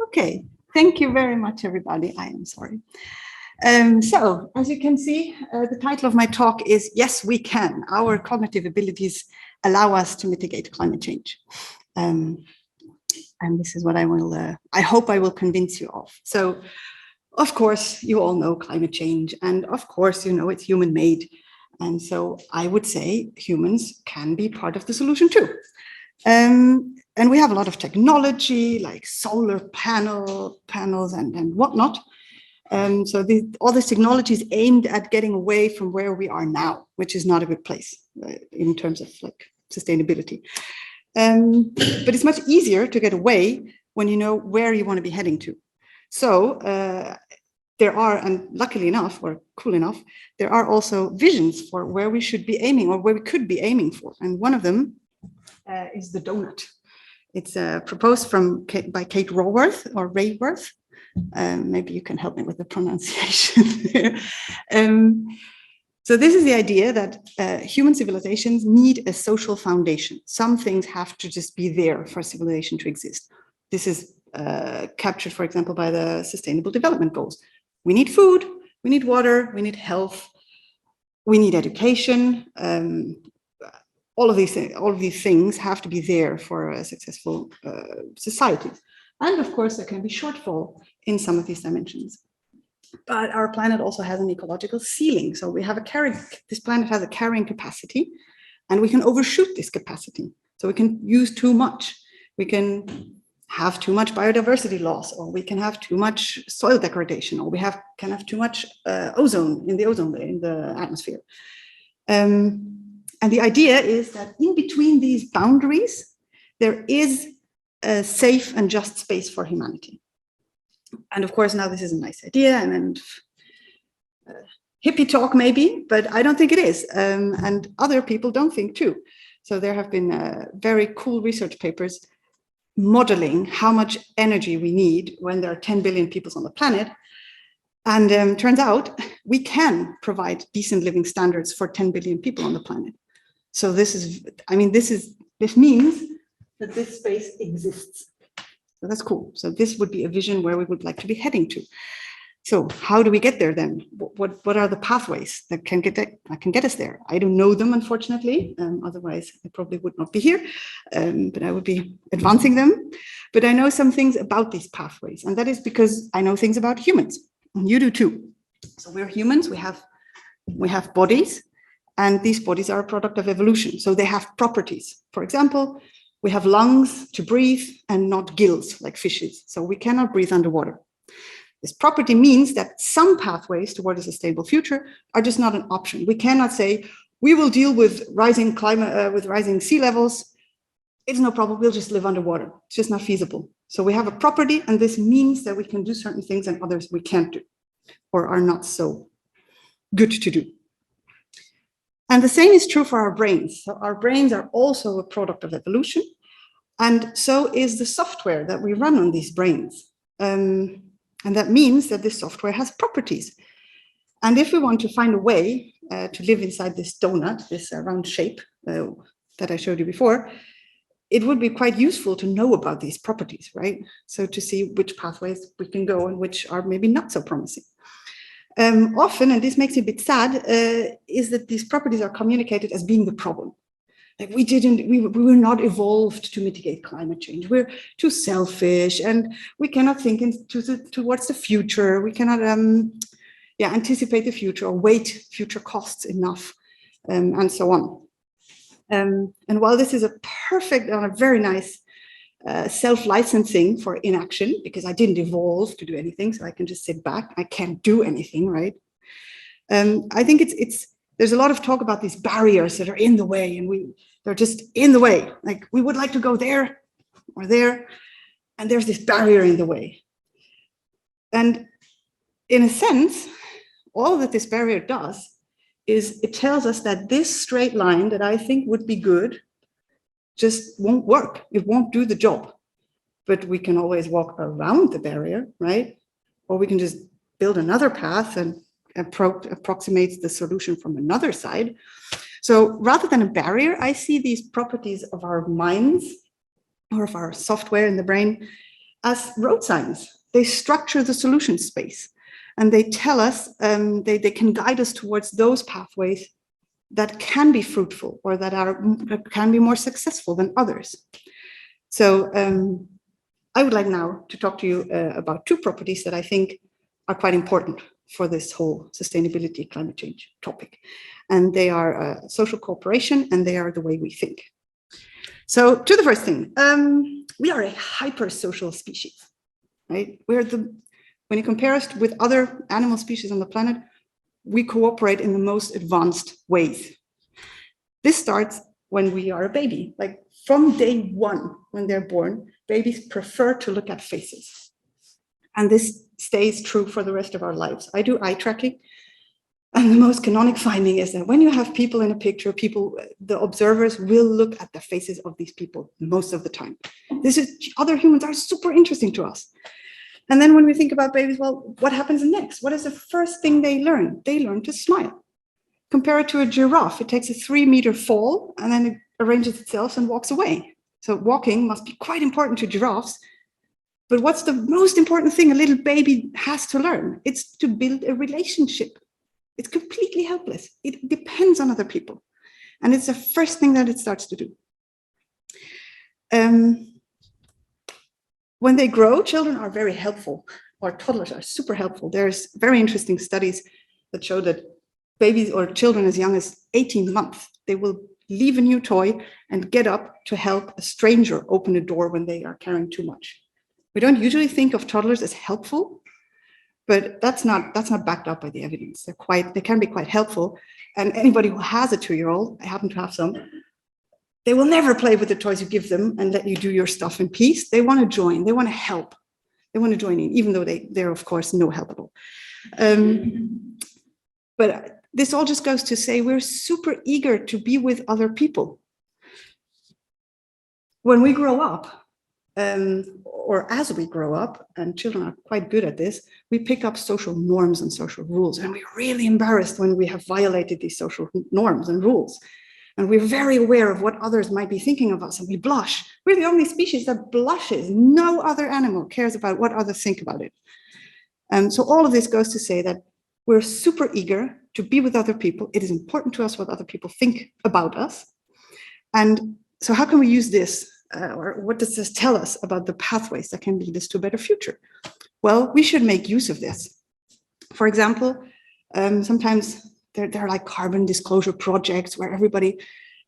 Okay, thank you very much, everybody. I am sorry. So, as you can see, the title of my talk is Yes, We Can. Our cognitive abilities allow us to mitigate climate change. And this is what I hope I will convince you of. So, of course, you all know climate change, and of course, you know it's human-made. And so I would say humans can be part of the solution too. And we have a lot of technology like solar panels and whatnot. So all this technology is aimed at getting away from where we are now, which is not a good place in terms of like sustainability. But it's much easier to get away when you know where you want to be heading to. So there are, and luckily enough, or cool enough, there are also visions for where we should be aiming or where we could be aiming for. And one of them is the donut. It's proposed by Kate Raworth or Rayworth. Maybe you can help me with the pronunciation there. So this is the idea that human civilizations need a social foundation. Some things have to just be there for civilization to exist. This is captured, for example, by the Sustainable Development Goals. We need food, we need water, we need health, we need education. All of these things have to be there for a successful society. And of course, there can be shortfall in some of these dimensions. But our planet also has an ecological ceiling. So we have this planet has a carrying capacity, and we can overshoot this capacity. So we can use too much. We can have too much biodiversity loss, or we can have too much soil degradation, or we can have too much ozone in the ozone layer, in the atmosphere. And the idea is that in between these boundaries, there is a safe and just space for humanity. And of course, now this is a nice idea and hippie talk maybe, but I don't think it is. And other people don't think too. So there have been very cool research papers modeling how much energy we need when there are 10 billion people on the planet. And turns out we can provide decent living standards for 10 billion people on the planet. So this means that this space exists. So that's cool. So this would be a vision where we would like to be heading to. So how do we get there then? What are the pathways that can get us there? I don't know them, unfortunately. Otherwise, I probably would not be here, but I would be advancing them. But I know some things about these pathways, and that is because I know things about humans, and you do too. So we're humans. We have bodies. And these bodies are a product of evolution. So they have properties. For example, we have lungs to breathe and not gills like fishes. So we cannot breathe underwater. This property means that some pathways toward a sustainable future are just not an option. We cannot say, we will deal with rising climate, with rising sea levels. It's no problem, we'll just live underwater. It's just not feasible. So we have a property, and this means that we can do certain things and others we can't do, or are not so good to do. And the same is true for our brains. So our brains are also a product of evolution. And so is the software that we run on these brains. And that means that this software has properties. And if we want to find a way to live inside this donut, this round shape that I showed you before, it would be quite useful to know about these properties, right? So to see which pathways we can go and which are maybe not so promising. Often, and this makes me a bit sad, is that these properties are communicated as being the problem. Like we were not evolved to mitigate climate change. We're too selfish, and we cannot think towards the future. We cannot anticipate the future or weight future costs enough, and so on. And while this is a perfect and a very nice self-licensing for inaction, because I didn't evolve to do anything, so I can just sit back. I can't do anything, right? I think there's a lot of talk about these barriers that are in the way, and they're just in the way. Like we would like to go there or there, and there's this barrier in the way. And in a sense, all that this barrier does is it tells us that this straight line that I think would be good just won't work. It won't do the job. But we can always walk around the barrier, right? Or we can just build another path and approximates the solution from another side. So rather than a barrier, I see these properties of our minds or of our software in the brain as road signs. They structure the solution space, and they tell us, they can guide us towards those pathways that can be fruitful or that can be more successful than others. So I would like now to talk to you about two properties that I think are quite important for this whole sustainability climate change topic. And they are social cooperation, and they are the way we think. So to the first thing, we are a hyper-social species, right? When you compare us with other animal species on the planet, we cooperate in the most advanced ways. This starts when we are a baby. Like from day one, when they're born, babies prefer to look at faces. And this stays true for the rest of our lives. I do eye tracking. And the most canonic finding is that when you have people in a picture, the observers will look at the faces of these people most of the time. Other humans are super interesting to us. And then when we think about babies, well, what happens next? What is the first thing they learn? They learn to smile. Compare it to a giraffe. It takes a 3-meter fall and then it arranges itself and walks away. So walking must be quite important to giraffes. But what's the most important thing a little baby has to learn? It's to build a relationship. It's completely helpless. It depends on other people. And it's the first thing that it starts to do. When they grow, children are very helpful, or toddlers are super helpful. There's very interesting studies that show that babies or children as young as 18 months, they will leave a new toy and get up to help a stranger open a door when they are carrying too much. We don't usually think of toddlers as helpful, but that's not backed up by the evidence. They can be quite helpful. And anybody who has a 2-year-old, I happen to have some, they will never play with the toys you give them and let you do your stuff in peace. They want to join, they want to help. They want to join in, even though they're of course no help at all. But this all just goes to say we're super eager to be with other people. When we grow up, or as we grow up, and children are quite good at this, we pick up social norms and social rules, and we're really embarrassed when we have violated these social norms and rules. And we're very aware of what others might be thinking of us, and we blush. We're the only species that blushes. No other animal cares about what others think about it. So all of this goes to say that we're super eager to be with other people. It is important to us what other people think about us. And so how can we use this? Or what does this tell us about the pathways that can lead us to a better future? Well, we should make use of this. For example, sometimes there are like carbon disclosure projects where everybody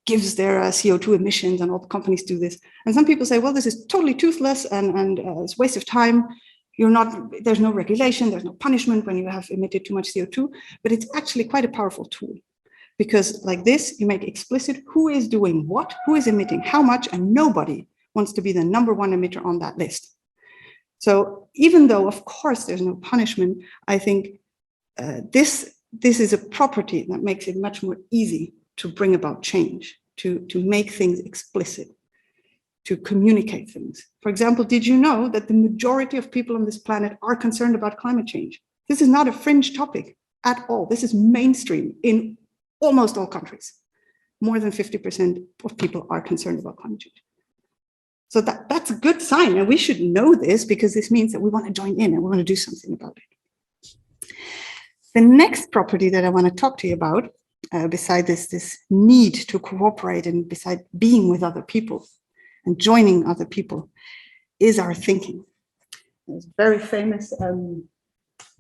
gives their CO2 emissions, and all the companies do this. And some people say, well, this is totally toothless and it's a waste of time. There's no regulation, there's no punishment when you have emitted too much CO2, but it's actually quite a powerful tool. Because like this, you make explicit who is doing what, who is emitting how much, and nobody wants to be the #1 emitter on that list. So even though, of course, there's no punishment, I think this is a property that makes it much more easy to bring about change, to make things explicit, to communicate things. For example, did you know that the majority of people on this planet are concerned about climate change? This is not a fringe topic at all. This is mainstream in almost all countries. More than 50% of people are concerned about climate change. So that's a good sign, and we should know this because this means that we want to join in and we want to do something about it. The next property that I want to talk to you about, beside this need to cooperate and beside being with other people and joining other people, is our thinking. There's a very famous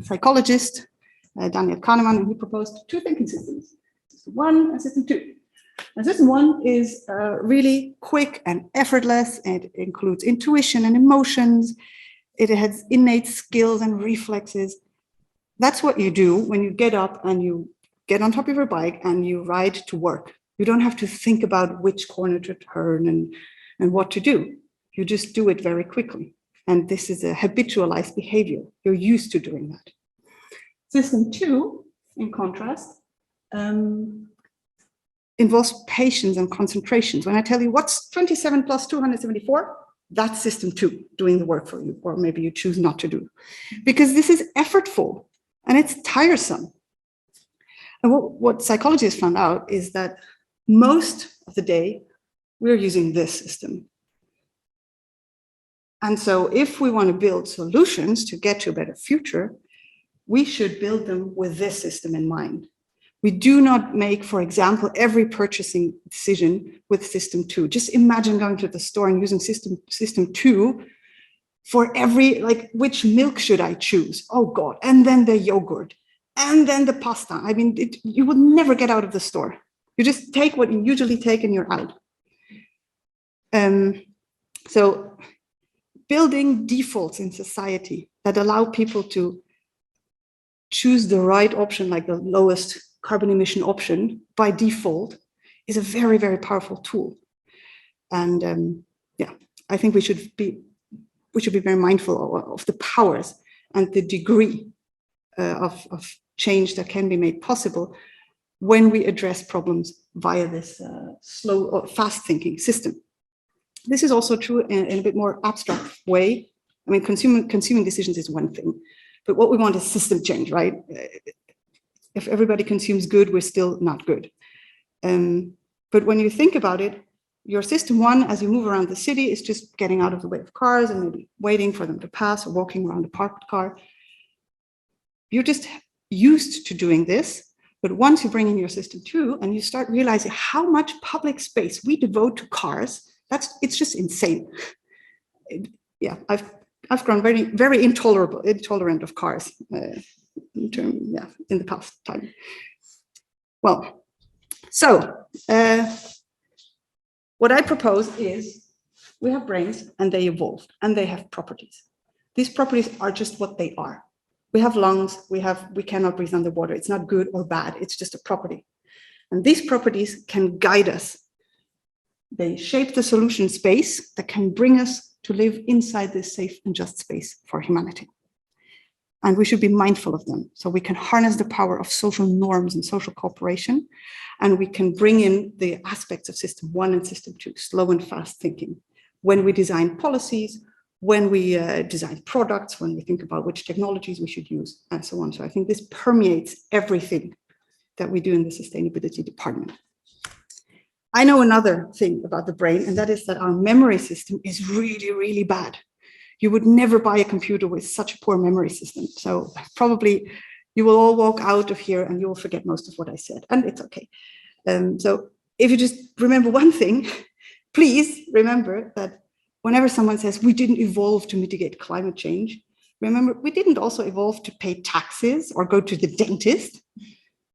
psychologist, Daniel Kahneman, and he proposed 2 thinking systems. System 1 and System 2. And System 1 is really quick and effortless. It includes intuition and emotions. It has innate skills and reflexes. That's what you do when you get up and you get on top of your bike and you ride to work. You don't have to think about which corner to turn and what to do. You just do it very quickly. And this is a habitualized behavior. You're used to doing that. System 2, in contrast, involves patience and concentrations. When I tell you what's 27 plus 274, that's System 2 doing the work for you, or maybe you choose not to do. Because this is effortful and it's tiresome. And what psychologists found out is that most of the day we're using this system. And so if we want to build solutions to get to a better future, we should build them with this system in mind. We do not make, for example, every purchasing decision with system 2. Just imagine going to the store and using system 2 for every, like, which milk should I choose? Oh God, and then the yogurt, and then the pasta. I mean, you will never get out of the store. You just take what you usually take and you're out. So building defaults in society that allow people to choose the right option, like the lowest carbon emission option by default, is a very, very powerful tool. And yeah, I think we should be very mindful of the powers and the degree of change that can be made possible when we address problems via this slow or fast thinking system. This is also true in a bit more abstract way. I mean, consuming decisions is one thing, but what we want is system change, right? If everybody consumes good, we're still not good. But when you think about it, your system 1, as you move around the city, is just getting out of the way of cars and maybe waiting for them to pass or walking around a parked car. You're just used to doing this. But once you bring in your system 2 and you start realizing how much public space we devote to cars, it's just insane. Yeah, I've grown very, very intolerant of cars in the past time. Well, so what I propose is we have brains and they evolved and they have properties. These properties are just what they are. We have lungs, we cannot breathe underwater. It's not good or bad, it's just a property. And these properties can guide us. They shape the solution space that can bring us to live inside this safe and just space for humanity. And we should be mindful of them so we can harness the power of social norms and social cooperation, and we can bring in the aspects of system 1 and system 2, slow and fast thinking, when we design policies, when we design products, when we think about which technologies we should use, and so on. So I think this permeates everything that we do in the sustainability department. I know another thing about the brain, and that is that our memory system is really, really bad. You would never buy a computer with such a poor memory system. So probably you will all walk out of here and you will forget most of what I said, and it's okay. So if you just remember one thing, please remember that whenever someone says we didn't evolve to mitigate climate change, remember we didn't also evolve to pay taxes or go to the dentist,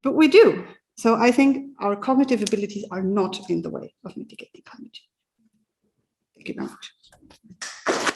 but we do. So I think our cognitive abilities are not in the way of mitigating climate change. Thank you very much.